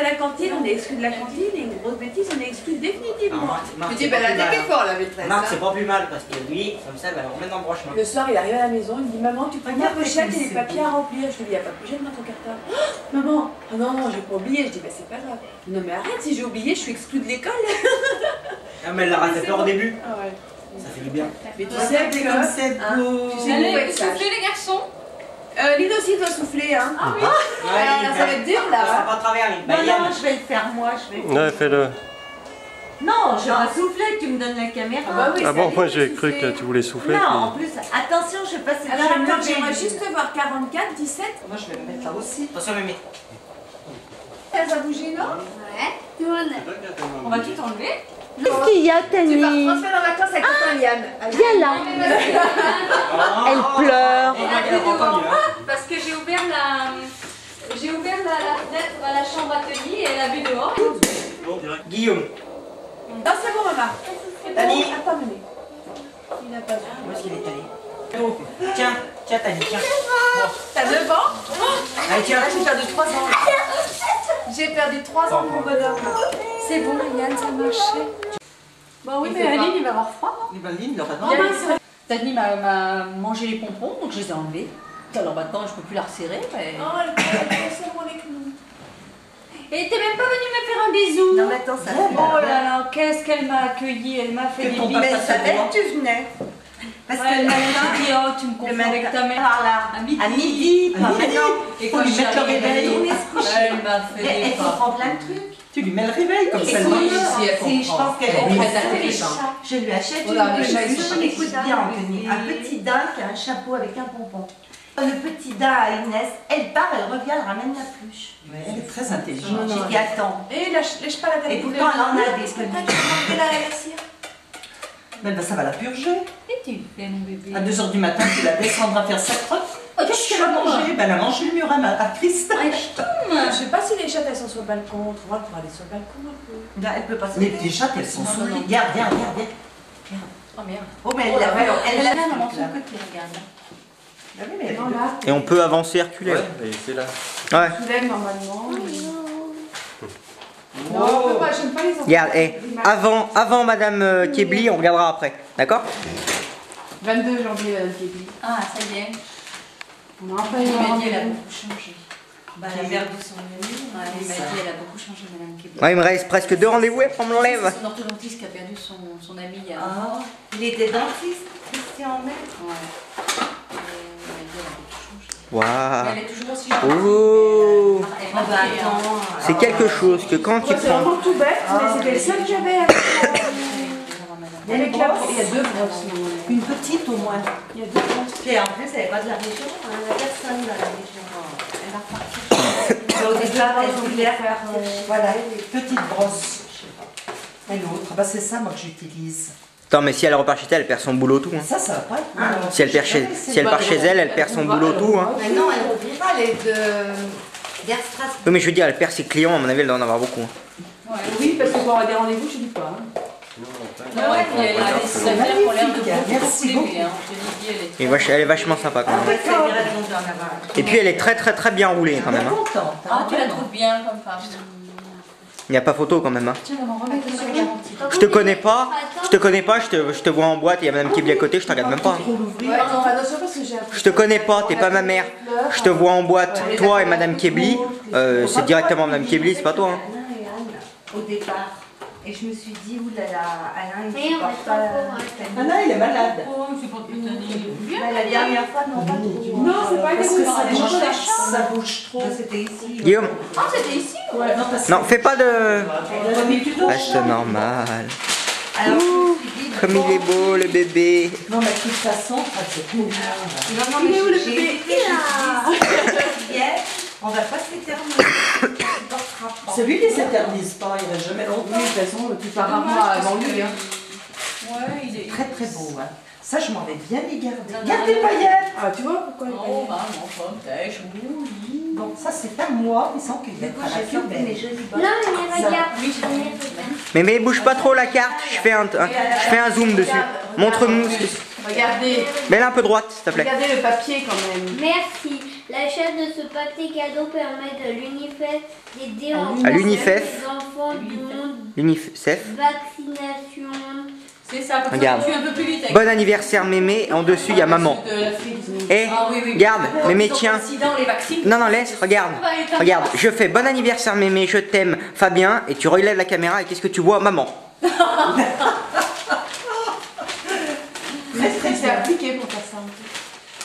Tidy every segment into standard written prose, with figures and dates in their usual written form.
à la cantine, on est exclu de la cantine, et une grosse bêtise, on est exclu définitivement. Tu dis, elle a attaqué fort la maîtresse. Marc, c'est pas plus mal parce que lui, comme ça, elle va le remettre dans le brochement. Le soir, il arrive à la maison, il me dit maman, tu prends ta pochette et les papiers à remplir. Je lui dis, il n'y a pas de pochette dans ton cartable. Oh, maman, ah non, j'ai pas oublié. Je dis, bah c'est pas grave. Non mais arrête, si j'ai oublié, je suis exclue de l'école. Ah, mais elle l'a raté peur au début. Ah ouais. Ça fait du bien. Mais tu sais que comme c'est beau. tu sais Allez, vous êtes sage. soufflez les garçons. Lynn aussi doit souffler, hein. Ah oui. Ça va être dur Ça sera là. pas de travers, Lynn. Non, non, je vais le faire moi. Je vais... Ouais, fais-le. Non, je vais souffler, tu me donnes la caméra. Ah bah oui, Ah bon, ça moi y est, j'ai cru que souffler. tu voulais souffler. Non, en puis- plus, attention, je vais passer Alors le attends, j'aimerais juste voir 44, 17. Moi, je vais le mettre là aussi. Attention, Mémé. Ça a bougé, non? Ouais. Tourne. On va tout enlever. Qu'est-ce qu'il y a, Tu pars Tani? transfert en vacances avec ton Liane. Viens là. Elle pleure. Et la vidéo, parce que j'ai ouvert la fenêtre à la chambre atelier et elle a vu dehors. Guillaume. Non, c'est bon, maman. Tani. Attends, Mémé. Il n'a pas vu. Où est-ce qu'il est allé? Oh, tiens, tiens, Tani, tiens. T'as 9 ans? Allez, tiens. J'ai perdu 3 ans. J'ai perdu 3 ans de mon bonheur. C'est bon, Yann, ça marchait. Bon oui, mais Aline, il va avoir froid. Les balines, il aura Tani m'a mangé les pompons, donc je les ai enlevés. Alors maintenant, je peux plus la resserrer. Mais... Oh, elle est bon avec nous. Et t'es même pas venue me faire un bisou. Non, mais attends, ça fait. Oh là là, qu'est-ce qu'elle m'a accueillie, elle m'a fait des bisous. Mais ça savait que tu venais. Parce Ouais, que elle le m'a matin, dit, oh, tu me confonds avec ta mère. par là, À midi. à midi, À pas midi. maintenant. Et Faut quand lui je suis mettre le arrivée, réveil. elle Tourner se coucher. Elle m'a fait Mais des elle pas. comprend plein de trucs. Tu lui mets le réveil comme ça. Et oui, si elle Si, je comprend. pense qu'elle Elle est est très intelligente. Je lui achète Voilà, une les chats, ils peluche. sont pas Écoute bien, Anthony. Un petit daim qui a un chapeau avec un pompon. Le petit daim à Inès, elle part, elle revient, elle ramène la peluche. Elle est très intelligente. J'ai dit attends. Et lâche pas la tête. Et pourtant, elle en a des Pourquoi tu prends la cire? Mais ben, ça va la purger. Qu'est-ce que tu fais, mon bébé? À 2h du matin, tu la descendras faire sa crotte. Oh, Qu'est-ce qu'elle a mangé? Ben, elle a mangé le mur à Christ. Je sais pas si les chattes elles sont sur le balcon. Autrement, elle pourra aller sur le balcon un peu. Là, elle peut pas se Les lever. petites chattes, elles sont sous le lit. non. Regarde, regarde, regarde. Oh merde. Oh, mais Oh, elle l'a vu. elle l'a a vu, dans son là. côté, regarde. Ah oui, mais elle Non, est là, Et on peut avancer, reculer. Ouais, et c'est là. Ouais. tu lèves normalement. Oh. Non, on peut pas, j'aime pas les enfants. Regarde, avant Madame Kebli, on regardera après. D'accord? 22 janvier, Madame Kébli. Ah, ça y est. On a un peu Il m'a dit, elle a rendez-vous. beaucoup changé. Bah, elle a perdu son ami. Ouais, il m'a dit, elle a beaucoup changé, Madame Kébli. Ouais, il me reste presque 2 rendez-vous et après on me l'enlève. C'est son orthodontiste qui a perdu son ami il y a. Ah, il était dentiste, Christian Maître. Ouais. Et elle m'a dit, elle a beaucoup changé. Waouh. Mais elle est toujours aussi gentille. Oh. mais, elle Ah m'a bah fait, attends. C'est quelque chose que quand tu C'est prends. vraiment tout bête, mais c'était le seul que j'avais. Il y a Avec la il y a 2 brosses. Une petite au moins. Il y a 2 brosses. Et en plus, elle n'est pas de la région, hein, il n'y a personne dans la région. Elle va repartir. Au départ, elle voulait faire. Voilà, petite brosse. Et l'autre, bah c'est ça moi que j'utilise. Attends, mais si elle repart chez elle, elle perd son boulot tout. Hein. Ça va pas être mal. Si elle, si elle part chez elle, elle perd son boulot tout. Hein. Mais non, elle reviendra, elle est vers Strasbourg. Oui, mais je veux dire, elle perd ses clients, à mon avis, elle doit en avoir beaucoup. Hein. Oui, parce que pour avoir des rendez-vous, je dis pas. Non, ouais, puis elle a des stagiaires qui ont l'air de beaucoup Merci l'aimer, beaucoup. hein. Je te dis, elle est Et elle est vachement sympa quand même. Ouais, ça irait donc d'en avoir. Et puis elle est très bien roulée quand même. Hein. Contente. Ah, tu la trouves bien comme femme. Il n'y a pas photo quand même. Hein. Tiens, maman, remets sur la garantie. Je te connais pas, je te vois en boîte, il y a Madame Kébli à côté, je te regarde même pas. Ouais, non, attention parce que j'ai appris. Je te connais pas, t'es pas ma mère. Je te vois en boîte, toi et Madame Kébli. C'est directement Madame Kébli, c'est pas toi. Hein. Alain et Anne, au départ. Et je me suis dit, oulala, Alain, il Mais on supporte est pas. pas Anna, il est malade. Oh, c'est pas putain. Bah, la dernière fois, non, pas trop. Non, c'est pas Parce que ça une bouge, chose. ça bouge trop. C'était ici. Guillaume, Ah, c'était ici? Ouais. Non, parce non, fais pas de. Mais plutôt Reste normal. Alors, je me suis dit, Comme il est beau le bébé. Non, mais de toute façon, c'est tout. non, mais Il est où, le j'ai bébé? hésité, je me suis dit, hier, on va pas s'éterniser. C'est lui qui s'éternise pas, il reste jamais Oui, longtemps. de toute façon, tu pars rarement avant lui. Hein. Ouais, il est. Très très beau. Hein. Ça, je m'en vais bien y garder. Non, Garde non, tes non. paillettes. Ah, tu vois pourquoi il Oh, maman, pomme, pêche, oui. Bon, ça, c'est à moi, ils sont Du cueillettes coup, à la j'ai fait mes cueillette. jolies Non, bottes. mais regarde. Oui, Mais bouge pas trop la carte, je fais un zoom dessus. Montre-nous. Regardez, Mets-la un peu droite, s'il te plaît. regardez le papier quand même. Merci. L'achat de ce paquet cadeau permet à l'UNICEF d'aider À l'UNICEF. les enfants du monde. L'UNICEF. Vaccination. C'est ça, comme Regarde. ça, tu es un peu plus vite. avec- Bon anniversaire mémé, en dessus il y a maman. De l'Afrique. Eh, Ah oui, oui. regarde, mémé Ils ont tiens. accident, les vaccins. Non, non, laisse, regarde. Regarde, je fais bon anniversaire mémé, je t'aime, Fabien, et tu relèves la caméra et qu'est-ce que tu vois? Maman. C'est appliqué pour faire ça.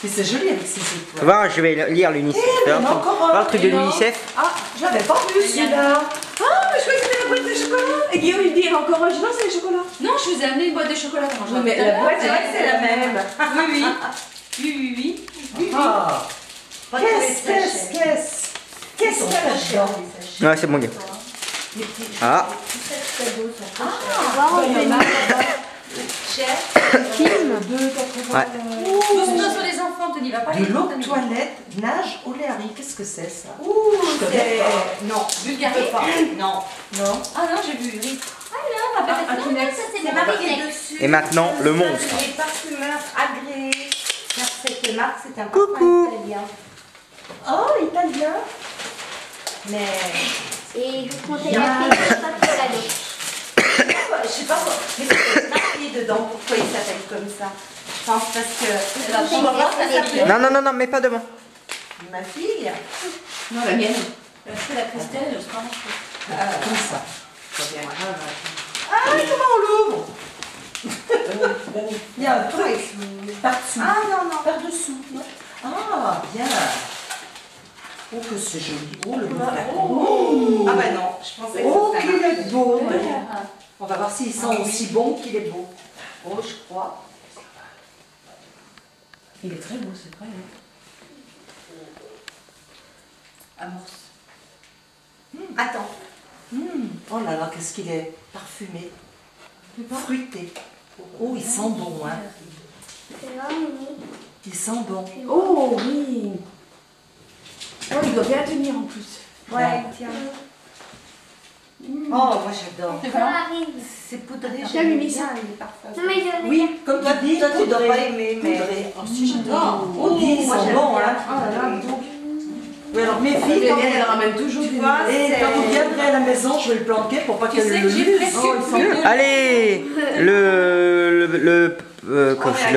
Mais c'est joli avec ces Tu étoiles. vois, je vais lire l'UNICEF. il y en a encore un. Voir le truc de Et non. l'UNICEF. Ah, j'avais pas vu celui-là. Ah, mais je croyais que c'était la boîte de chocolat. Et Guillaume, il dit, il y en a encore un. Je dis, non, c'est les chocolats. Non, je vous ai amené une boîte de chocolat. Comment je Oui, mais l'ai la fait boîte, C'est vrai que c'est la même. Oui, oui. Oui, oui, oui. Ah, Pas tous les qu'est-ce sachets. qu'il y a là-dedans? Ouais, c'est bon, gars. Ah, ouais. Doucement sur les enfants, te dis, va pas De les l'eau prendre. de toilette, nage au Léari. Qu'est-ce que c'est ça? Ouh, Je connais c'est... pas. Non, Bulgarie. non. Non. Ah non, j'ai vu. Oui. Ah là, Non, non, ça c'est C'est bon. marqué dessus. Et maintenant, le monstre. Les parfumeurs agréés. Car cette marque, c'est un Coucou. parfum italien. Oh, italien. Mais Et je comptais marquer chocolat. je sais pas, mais c'est marqué dedans. Pourquoi il s'appelle comme ça? Je pense parce que... On va voir ça s'appelle. Non, non, non, non, mais pas devant. Ma fille. Non, la mienne. C'est la Christelle, je crois. Comme ça. Ah oui, comment on l'ouvre? Il y a un truc par-dessous. Ah non, non. Par-dessous. Ah, bien. Oh, que c'est joli. Oh, le beau flacon. Ah bah non, je pensais que Oh, c'était qu'il un- est beau. On va voir s'il sent aussi bon qu'il est beau. Oh, je crois. Il est très beau, c'est vrai. Amorce. Attends. Oh là là, qu'est-ce qu'il est parfumé. Fruité. Oh, il sent bon, hein. C'est là, Mimi. Il sent bon. Oh oui. Oh, il doit bien tenir en plus. Ouais, tiens. Oh, moi j'adore. C'est Ça bon. arrive. C'est poudré, Tiens, j'aime Mimi, bien ça. les parfums. Non, mais je Oui, comme tu dis, Toi, tu dois poudré. pas aimer, mais... Poudré. Oh, si, j'adore. On dit, ils Moi, sont j'aime bons, bien. hein. Oh là là, donc. Oui, alors mes Les filles, miennes, elles ramènent toujours Tu des vois, et c'est- quand vous viendrez à la maison, je vais le planquer pour pas Tu qu'elle sais le que j'ai lise. presque Oh, ils sont plus bons. de... Allez, le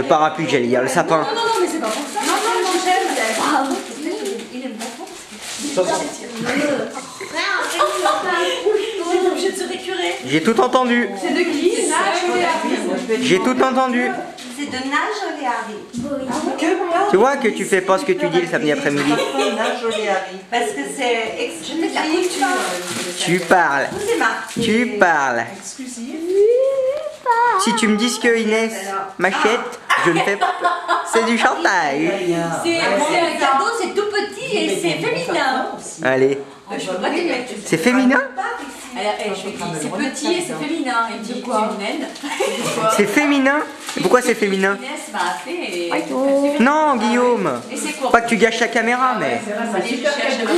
parapluie, j'allais dire, le sapin. Non, non, non, mais c'est pas pour ça. Non, non, non, j'aime. Il aime beaucoup. C'est obligé de se récurer. J'ai tout entendu. C'est de qui? J'ai tout entendu. C'est de nage au Léari. Tu vois que tu fais pas ce que tu dis le samedi après-midi. Nage au Léari. Parce que c'est exclusif. Tu parles. C'est marqué. Tu parles. Exclusif. Si tu me dis ce que Inès m'achète, je ne fais pas. C'est du chantage. C'est un cadeau, c'est tout petit et c'est féminin. Allez, Je peux pas te mettre. c'est féminin? Alors, je lui dis, c'est petit et c'est féminin. Il me dit, tu m'aides. C'est féminin? Pourquoi c'est féminin? Inès m'a fait et... Non, Guillaume. Et c'est quoi? Pas que tu gâches la caméra, mais. Allez, je cherche.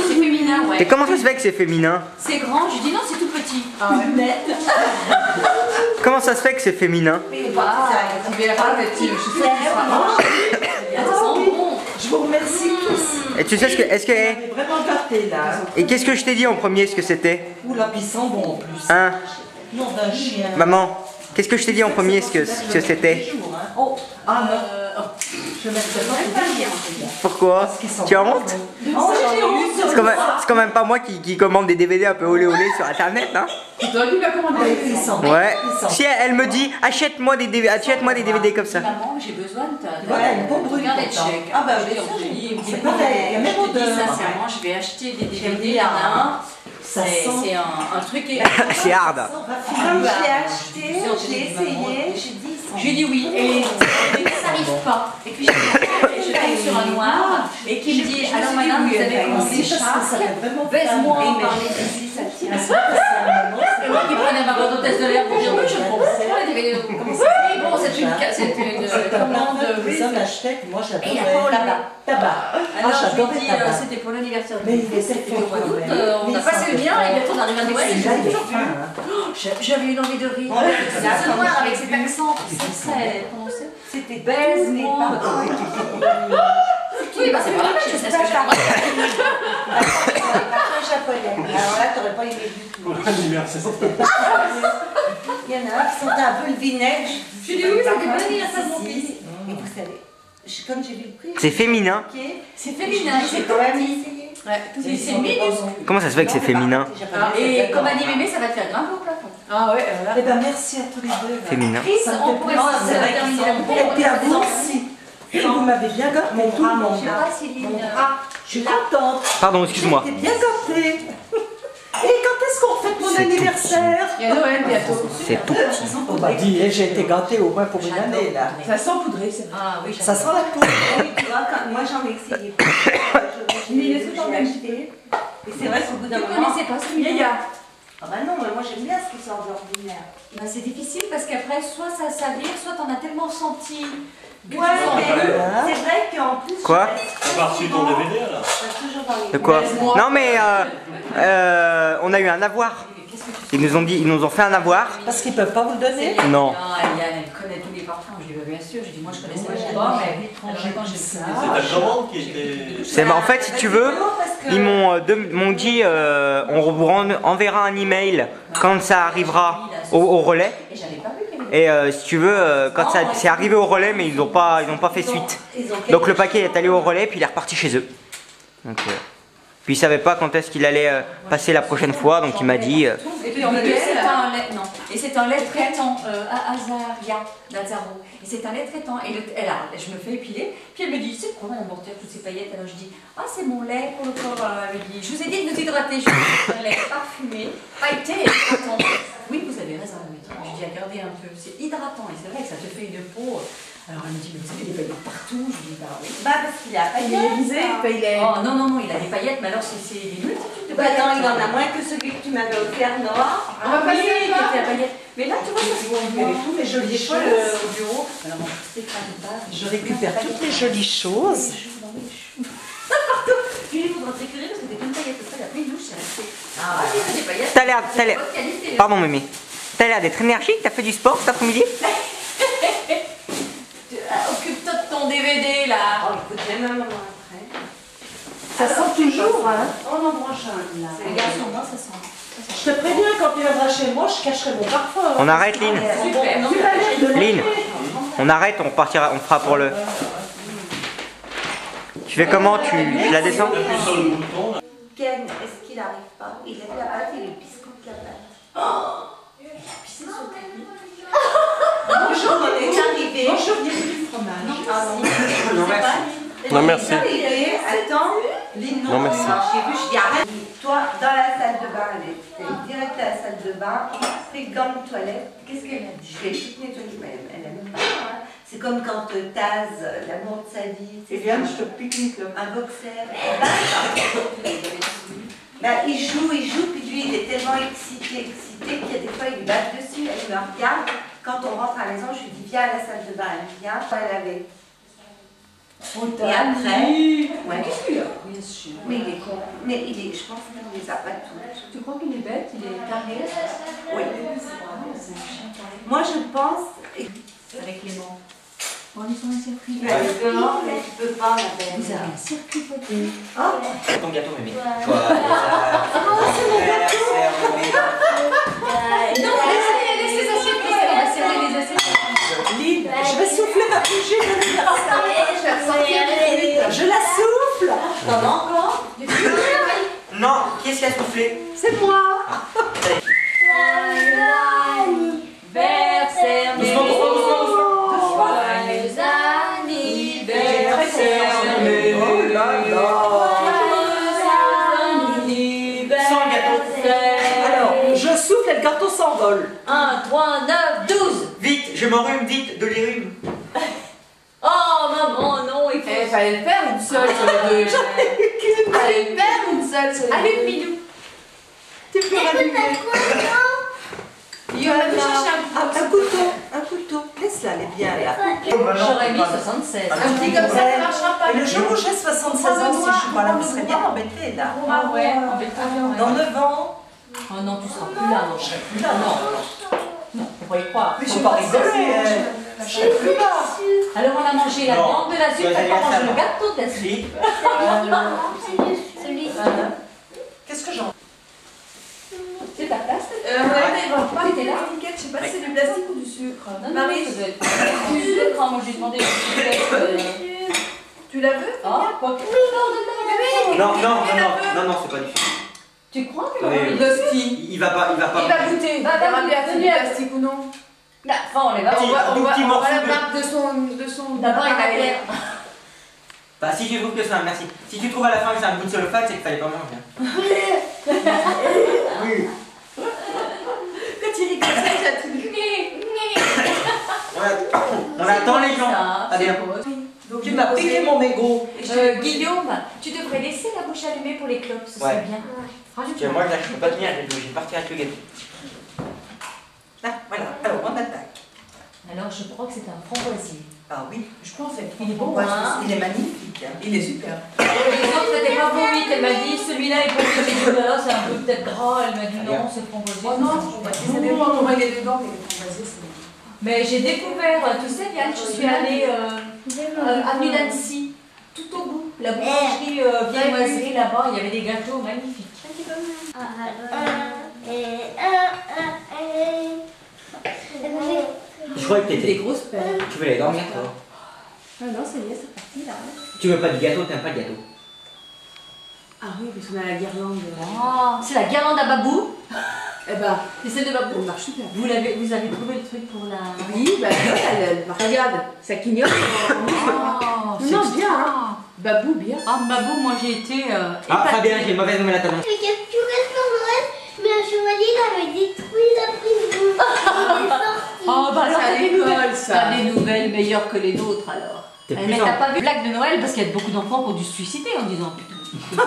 C'est féminin, ouais. Et comment ça se fait que c'est féminin? C'est grand, je lui dis non, c'est tout petit. Net. Comment ça se fait que c'est féminin? Tu verras, mais tu- je sais qu'il sera Ça sent bon. Je vous remercie tous. Et tu sais ce que. Est-ce que. Vous avez vraiment gâté là. Et qu'est-ce que je t'ai dit en premier ce que c'était? Oula, puis ils sont bons en plus. Hein? Nom d'un chien. Maman, qu'est-ce que je t'ai dit en premier ce que c'était? Oh, ah non. Je ne mettrai pas bien. Pourquoi? Tu as honte? Oh, j'ai honte. C'est quand même pas moi qui commande des DVD un peu olé olé sur internet, hein? Tu aurais dû la commander. Ils sont Ouais. Ils sont. Si elle me dit achète-moi des DVD comme ça. Maman, j'ai besoin de ta. Voilà, une bonne brune Regarde les pourtant. chèques. Ah bah Je oui, dis, ça, Angélique, c'est bon, pareil, la même je te dis odeur. sincèrement, je vais acheter des J'aime DVD, il y en a un. Ça sent. C'est un truc. C'est hard. Comme je l'ai acheté, j'ai essayé, j'ai dit... Je lui dis oui, et ça n'arrive pas. Et puis je tombe sur un noir, et qui me dit alors madame, vous avez commandé ça, baise-moi par les ici, ça tire. Et moi qui prenais ma boîte d'hôtesse de l'air pour dire oui, je ne comprends pas les DVD, comment ça fait. Bon, c'est une commande. Les hommes achetaient, moi j'adorais. Et il y a pas au là-bas. Tabac. Alors je j'adorais lui dis, tabac. c'était pour l'anniversaire de Mais mon il fils, était c'était au mois fort, d'août, ouais. on a passé le bien, et bientôt on arrive à Noël, et je Celui-là, l'ai il est toujours vu. fin, hein. J'avais une envie de rire. Ce noir avec cet accent très prononcé. C'était Baise-moi. Oui, bah c'est pas grave, je sais ce que je parfum japonais. Alors là, t'aurais pas aimé du tout. L'anniversaire. Il y en a qui sentent un peu le vinaigre. Je dis oui, ça fait bon anniversaire de mon fils. Et vous savez, comme j'ai vu le prix. C'est féminin. C'est féminin, J'ai quand même essayé. Ouais, c'est minuscule. Comment ça se fait que c'est féminin? Et comme a dit Mémé, ça va te faire grimper au plafond. Ah ouais, voilà. Eh ben merci à tous les deux. Féminin. Chris, Ça me on fait pourrait plaisir. terminer la bouteille. Et puis à vous aussi. Vous m'avez bien gâté, tout le Je monde. sais pas, Céline. Je suis contente. Pardon, excuse-moi. T'es bien gâté. Et quand est-ce qu'on fête mon C'est tout anniversaire? Il y a Noël bientôt. C'est tout petit. Oh bah dis, j'ai été gâtée au moins pour une année là. Ça sent poudré, c'est vrai. Ah oui, Ça sent la poudre. Oui, tu vois, moi j'en ai essayé. Mais il est tout en même. acheté. Et c'est vrai qu'au bout d'un Tu moment. connaissais pas Il celui-là? Ah bah non, mais moi j'aime bien ce qui sort de l'ordinaire. Bah, c'est difficile parce qu'après, soit ça s'avère, soit t'en as tellement senti. Ouais, mais c'est vrai qu'en plus. Quoi? On va reçu ton DVD là. Je reste toujours dans les. De quoi? Non mais on a eu un avoir. Ils nous ont fait un avoir. Parce qu'ils peuvent pas vous le donner. Non. Elle connaît tous les parfums. Je dis, bah, bien sûr. Je dis, moi je connaissais pas, mais quand j'ai C'est ta commande qui était. C'est en fait, si tu veux, ils m'ont dit on vous enverra un email quand ça arrivera au relais. Et j'avais pas vu qu'il y avait. Et si tu veux, quand ça c'est arrivé au relais, mais ils n'ont pas fait suite. Donc le paquet est allé au relais, puis il est reparti chez eux. Donc, puis il savait pas quand est-ce qu'il allait passer la prochaine fois, donc il m'a dit. Et puis en plus, c'est un lait, non. Et c'est un lait traitant, Azaria d'Azaro. Et c'est un lait traitant. Et je me fais épiler. Puis elle me dit, c'est quoi madame Mortier, toutes ces paillettes? Alors je dis, ah c'est mon lait pour le corps. Elle me dit, je vous ai dit de nous hydrater. Je dis, c'est un lait parfumé, pailleté et hydratant. Oui, vous avez raison. Je dis, regardez un peu, c'est hydratant. Et c'est vrai que ça te fait une peau. Alors elle me dit, mais vous avez des paillettes partout. Je dis, bah oui. Bah parce qu'il a Il est visé, il est. Oh non, non, non, il a des paillettes, mais alors c'est des multitudes de Bah paillettes. attends, il en a moins que celui que tu m'avais offert noir. Ah oui, qui était à paillettes. Mais là, tu vois, ça se voit. Il y avait tous les jolies Des fois, choses. au bureau. Alors, mon Stéphane passe. Je récupère toutes les jolies choses. Julie voudra t'écrire parce que t'es plein de paillettes. Parce que la pluie douche, c'est resté. Ah, j'ai des paillettes. T'as l'air. Haute qualité. Pardon, Mémé. T'as l'air d'être énergique. T'as fait du sport cet après-midi? Occupe-toi de ton DVD là. Oh, écoute, même un moment après. Ça sent toujours, hein. On en branche un là. Les garçons, moi, ça sent. Je te préviens, quand tu viendras chez moi, je cacherai mon parfum. On arrête, Lynn. Super. Non, Tu vas l'air de Lynn, on arrête, on repartira, on fera pour le. Tu fais comment? Tu la descends? Appuie sur le bouton là. Ken, est-ce qu'il arrive pas? Il lève la patte et il biscotte la patte. Bonjour, on est arrivé. Bonjour, bienvenue du fromage. Non, merci. Non, merci. Arrivé, attends. Non, merci. J'ai vu, je dis arrête. Toi, dans la salle de bain, elle est direct à la salle de bain, fais le gant de toilette. Qu'est-ce qu'elle a dit? Je vais tout nettoyer, mais elle aime pas. Hein. C'est comme quand Taz, l'amour de sa vie, Eh bien, je te pique le. un boxeur. Bah, il joue, puis lui, il est tellement excité qu'il y a des fois, il lui bat dessus, elle me regarde. Quand on rentre à la maison, je lui dis, viens à la salle de bain, elle vient, elle avait. Et après, ouais. Bien sûr. Mais il est con. Mais il est, je pense qu'il ne les a pas tous. Tu crois qu'il est bête? Il est carré? Oui. C'est un chien carré. Moi, je pense. Avec les mots. Bon, ils sont un circuit. Non, mais tu peux pas, ma belle. Vous avez un circuit poté. Ton gâteau, Mémé. Non, laissez ça circuit, ça va serrer les assiettes. Lynn, je vais souffler ma bougie d'anniversaire. Je vais ressortir. Je la souffle. T'en as encore? Non, qui est-ce qui a soufflé? C'est moi. Anniversaire, Doucement, doucement, doucement, doucement. joyeux anniversaire, Oh là là. Sans le gâteau. Alors, je souffle et le gâteau s'envole. 1, 3, 9, 12. Vite, je m'enrhume, vite, de l'irrume. Oh maman, non, il Il faut... fallait le faire une seule sur les deux. Il fallait le faire une seule sur les deux. Allez, Pidou. Tu peux rallumer. Il va chercher Un couteau. Laisse-la, elle est bien là. J'aurais mis 76. un petit comme ça, ça marchera pas. Et le jour où j'ai 76 ans, si je suis pas là, vous serez bien embêtée là. Ah ouais, embête-toi. Dans 9 ans. Oh non, tu seras plus là, non, je serai plus là, non. Non, faut pas y croire. Mais je vais pas rigoler. Alors on a mangé la Non. viande de l'azur, Vous t'as allez pas à mangé ça, le non. gâteau d'azur. Si. Celui-ci. Qu'est-ce que j'en... C'est ta place? Regardez, il va pas T'étais là? l'étiquette, je sais pas si c'est du plastique ou du sucre. Marie, ça doit être du sucre, hein. Moi j'ai demandé du sucre. Tu la veux? Ah, quoi que. Non, c'est pas du sucre. Tu crois que Oui, oui. Dosti. Il va pas. Il va goûter. Il va rappeler à du plastique ou non. Enfin, on les va. Petit- On va petit morceau la de- marque de son. D'abord, il va l'air. Bah, si tu trouves que c'est un. Merci. Si tu trouves à la fin que c'est un goût de cellophane, c'est qu'il fallait pas manger. Oui. Quand il rigole, ça, On attend les gens. Allez, Tu m'as piqué mon mégot. Guillaume, tu devrais laisser la bouche allumée pour les clopes, ce Ouais. serait bien. Tiens, moi, là, je peux pas tenir, je vais partir avec le gâteau. Ah, voilà, alors on attaque. Alors, je crois que c'est un framboisier. Ah oui, Je pense être. Il est bon, moi, hein? il est magnifique. Hein. Il est super. Les autres n'étaient pas vomite, elle m'a dit celui-là est pour j'ai dit là c'est un peu peut-être gras, elle m'a dit non, c'est framboisier. Oh non, ça dépend comment il est dedans, mais les framboisiers, c'est. Mais j'ai découvert, tu sais Yann, je suis allée avenue d'Annecy, tout au bout, la boulangerie viennoiserie là-bas, il y avait des gâteaux magnifiques. Je crois que Des t'étais. grosses paires. Tu veux aller dormir, toi? Ah non, ça y est, c'est parti là. Tu veux pas du gâteau, t'aimes pas le gâteau. Ah oui, parce qu'on a la guirlande. Oh, c'est la guirlande à Babou. Eh ben, C'est celle de Babou. elle marche super. Vous avez trouvé le truc pour la... Oui, bah regarde, ça clignote. Oh, Non, bien, hein. Babou, bien. Ah, Babou, moi j'ai été Ah, épatée. Fabien, j'ai une mauvaise nouvelle à t'annoncer. J'ai capturé son Noël, mais un chevalier l'avait détruit la prison. Il est sorti. Oh, bah alors, C'est à t'as des l'école, nouvelles, ça. t'as des nouvelles meilleures que les nôtres alors. T'es Mais plus t'as en- pas vu blague de Noël parce qu'il y a beaucoup d'enfants qui ont dû se suicider en disant c'est pas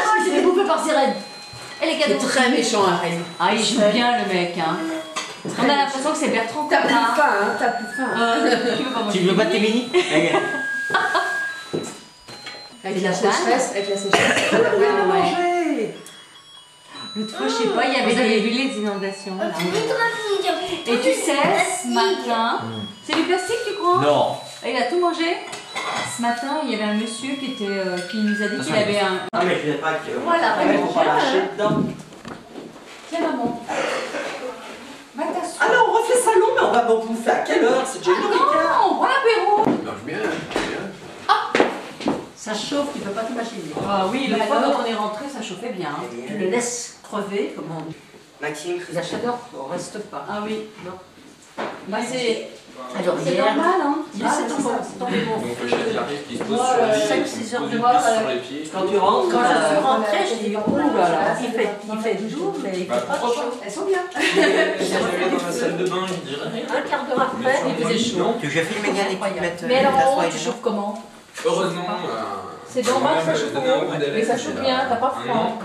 vrai, c'est des bouffées par sirène. Et les C'est cadeaux. très méchant, Harry. Ah, il joue bien le mec, hein. On a l'impression que c'est Bertrand T'as plus Canard. faim, hein, t'as plus faim. Tu veux pas manger Tu veux pas de tes mini? Allez. Avec la la sécheresse, avec la sécheresse. Manger. L'autre fois, je sais pas, il y avait Vous avez des... vu les inondations là? Et tu sais, ce matin, c'est du plastique tu crois? Non. Il a tout mangé. Ce matin, il y avait un monsieur qui nous a dit qu'il avait un... Non, mais je sais pas que. Voilà, Ouais, faut pas tiens, lâcher dedans. Tiens maman. Va t'asseoir. Alors on refait salon, mais on va pas bouffer à quelle heure? C'est déjà une heure et quart. Non, voilà l'apéro. Ça marche bien, bien. Ça chauffe, tu peux pas t'imaginer. Ah oui, Bah le fois alors quand on est rentré, ça chauffait bien. Hein. Tu le laisses crever, comme on dit. Maxime, La chaleur ne reste pas. Ah oui. Non. Bah c'est Alors hier, normal, hein. c'est tombé mon Donc le feu. chef j'arrive qui se pose Moi, sur les 5-6 heures pose de une voir, piste sur les pieds. Quand tu rentres, quand je suis rentrée, je dis oh là là, il fait doux, mais il fait Bah, pas chaud. Elles sont bien. Si j'allais dans la salle de bain, je dirais rien. Un quart d'heure après, il faisait chaud. tu veux que je filme Mégane et que tu te mettes. Mais alors en haut, t'assois tu et chauffes comment? Heureusement, C'est normal, ça chauffe en haut. Mais ça chauffe bien, t'as pas froid.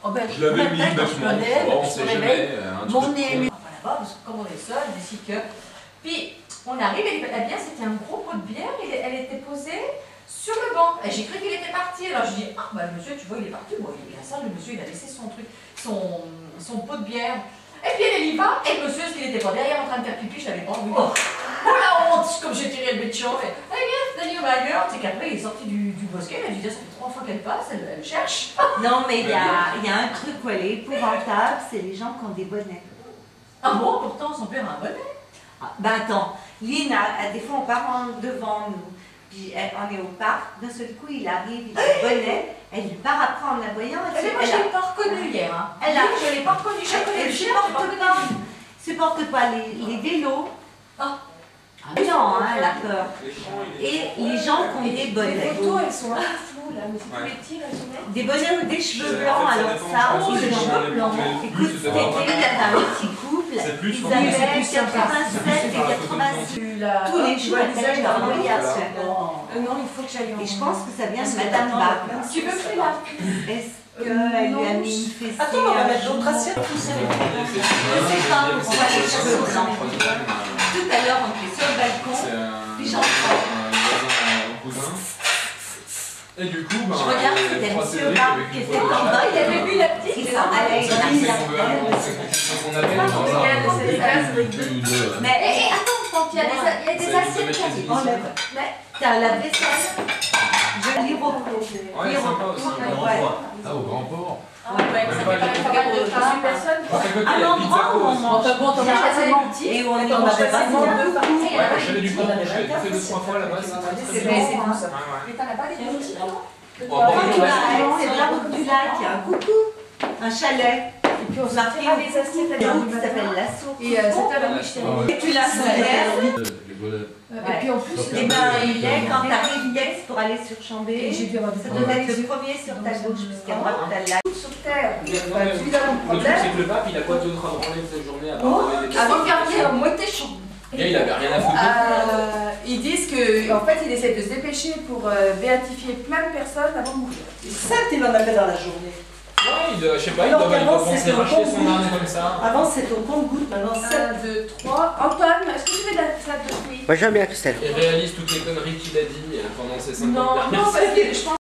Oh ben, Je l'avais mis matin, quand je bêtement. me lève, On je sait me jamais. réveille, un truc mon de nez trop. est On va là-bas, parce que comme on est seul, décide que. Puis on arrive, la bière, c'était un gros pot de bière, elle était posée sur le banc. Et j'ai cru qu'il était parti. Alors je dis, ah bah le monsieur, tu vois, il est parti. Bon, il est bien sale, le monsieur, il a laissé son truc, son pot de bière. Et puis elle y va, et le monsieur, ce qu'il n'était pas derrière en train de faire pipi, je l'avais pas vu. Oh la honte, comme j'ai tiré le béchon. Et Daniel Maguire, c'est qu'après il est sorti du bosquet, il a dit, ça fait 3 fois qu'elle passe, elle cherche. Non, mais il y a un truc où elle est épouvantable, c'est les gens qui ont des bonnets. Ah bon, pourtant son père a un bonnet. Ah, ben attends, Lynn, des fois on part devant nous, puis on est au parc, d'un seul coup il arrive, il a le bonnet, elle lui part après en la voyant. Eh bien, moi je l'ai pas reconnu hier. Hein. Je l'ai pas reconnu, j'ai reconnu le Elle chien, j'ai pas reconnu. supporte pas les vélos. Ah. Non, hein, elle a peur. Et les gens qui ont des Les bonnets. photos, elles sont là, floues, là, mais c'est tous les petits, là, sont là. Des bonnets ou des cheveux En blancs, fait, ça alors dépend, ça, je pense, les des cheveux gens, blancs. mais Écoute, plus, cet c'est été, il y avait un petit couple, C'est plus, je ils pense, avaient c'est plus sympa. 87 et 86. Tous les Tu jours, vois elle le visage faisait d'un leur regard. mariage. Non, il faut que j'aille en. Et je pense que ça vient de Parce que Madame t'attends, Bach. Tu veux plus là? Est-ce qu'elle lui a mis une fessée? Attends, on va mettre l'autre assiette. Je sais pas, on voit les cheveux blancs. Tout à l'heure, on était sur le balcon. Puis j'entends. Et du coup, ben, Je regarde, les c'était trois Monsieur Cédric Bach avec qui une était photo en de bas, chat. il avait vu la petite, il s'en allait, il a mis la C'est qu'on veut, c'est qu'on appelle dans un Mais attends, il y a des assiettes qui arrivent. Enlève. Mais t'as la vaisselle. Je lis beaucoup. Ouais, sympa aussi. Ah, au grand port. Ouais, ça fait pas mal de personnes. À côté, À il y a l'endroit où on Pizza mange. Bon, t'en as assez petit. Et on On avait facilement deux Co aussi. Ouais, j'avais du On bon, avait j'ai 24, fait 2-3 fois là-bas, c'est très C'est bien. bon, C'est bon ça. Ouais, ouais. Mais t'en as pas des petits, non? Oh, bon, C'est ouais. la route du lac, il y a un coucou, un chalet. Et puis on a pris Ah, les assiettes, une route qui s'appelle la Source. Et c'était à la mouche. Et puis la solaire. Et puis en plus, Et ben il est quand t'arrives d'Aix pour aller sur Chambé. j'ai dû avoir des Ça doit être le premier sur ta gauche, puisqu'à droite t'as le lac. Sur terre, il n'y a pas évidemment de Le truc, problème. c'est que le pape, il a quoi d'autre à branler toute la journée à part laver des Avant vaisselles? de faire moi t'es chaud. Bien, il avait rien à foutre. Ils disent qu'en fait, il essaie de se dépêcher pour béatifier plein de personnes avant de mourir. Ça, il en avait dans la journée. Ouais, je sais pas, il Alors doit qu'avant, penser c'était au racheter son compte-gouttes. âne comme ça. Avant, c'était au compte-gouttes, maintenant, 7. 1, 2, 3. Antoine, est-ce que tu veux de la salade de fruits? Moi j'aime bien Christelle. Il réalise toutes les conneries qu'il a dit pendant ces 50 Non, dernières non, parce que je pense